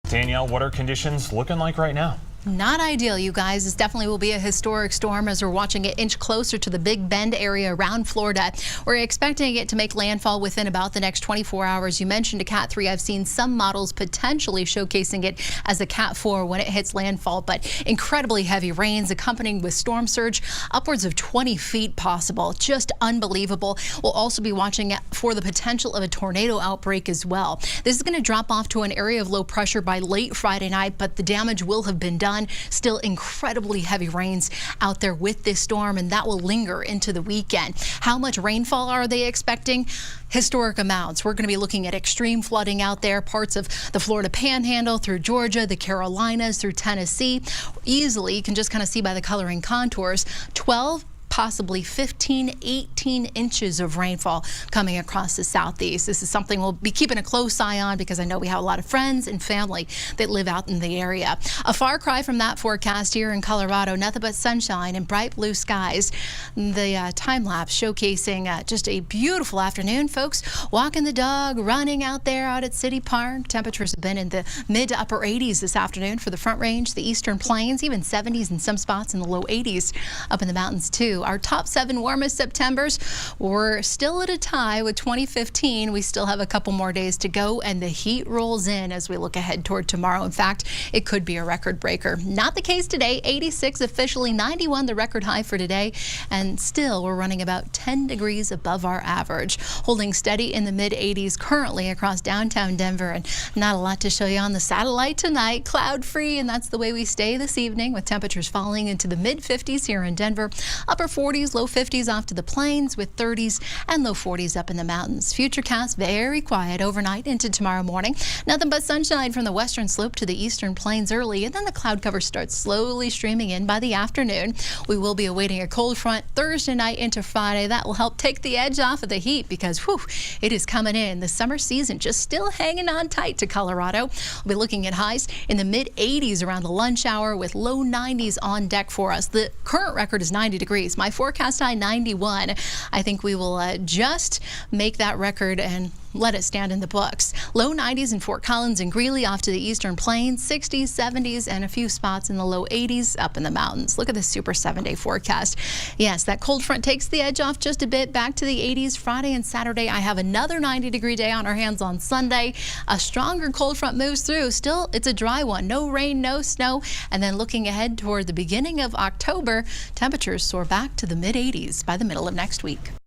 Danielle, what are conditions looking like right now? Not ideal, you guys. This definitely will be a historic storm as we're watching it inch closer to the Big Bend area around Florida. We're expecting it to make landfall within about the next 24 hours. You mentioned a Cat 3. I've seen some models potentially showcasing it as a Cat 4 when it hits landfall, but incredibly heavy rains accompanying with storm surge, upwards of 20 feet possible. Just unbelievable. We'll also be watching for the potential of a tornado outbreak as well. This is going to drop off to an area of low pressure by late Friday night, but the damage will have been done. Still incredibly heavy rains out there with this storm, and that will linger into the weekend. How much rainfall are they expecting? Historic amounts. We're going to be looking at extreme flooding out there, parts of the Florida Panhandle through Georgia, the Carolinas through Tennessee. Easily, you can just kind of see by the coloring contours, 12 possibly 15, 18 inches of rainfall coming across the southeast. This is something we'll be keeping a close eye on because I know we have a lot of friends and family that live out in the area. A far cry from that forecast here in Colorado. Nothing but sunshine and bright blue skies. The time lapse showcasing just a beautiful afternoon, folks. Walking the dog, running out there out at City Park. Temperatures have been in the mid to upper 80s this afternoon for the Front Range, the Eastern Plains, even 70s in some spots, in the low 80s up in the mountains too. Our top 7 warmest Septembers were still at a tie with 2015. We still have a couple more days to go, and the heat rolls in as we look ahead toward tomorrow. In fact, it could be a record breaker. Not the case today. 86 officially, 91 the record high for today, and still we're running about 10 degrees above our average. Holding steady in the mid 80s currently across downtown Denver, and not a lot to show you on the satellite tonight. Cloud free, and that's the way we stay this evening, with temperatures falling into the mid 50s here in Denver. Upper 40s, low 50s off to the plains, with 30s and low 40s up in the mountains. Futurecast very quiet overnight into tomorrow morning. Nothing but sunshine from the western slope to the eastern plains early, and then the cloud cover starts slowly streaming in by the afternoon. We will be awaiting a cold front Thursday night into Friday. That will help take the edge off of the heat because, whew, it is coming in. The summer season just still hanging on tight to Colorado. We'll be looking at highs in the mid 80s around the lunch hour, with low 90s on deck for us. The current record is 90 degrees. My forecast high 91. I think we will just make that record and let it stand in the books. Low 90s in Fort Collins and Greeley off to the eastern plains, 60s, 70s, and a few spots in the low 80s up in the mountains. Look at this super 7-day forecast. Yes, that cold front takes the edge off just a bit, back to the 80s Friday and Saturday. I have another 90-degree day on our hands on Sunday. A stronger cold front moves through. Still, it's a dry one. No rain, no snow. And then looking ahead toward the beginning of October, temperatures soar back to the mid 80s by the middle of next week.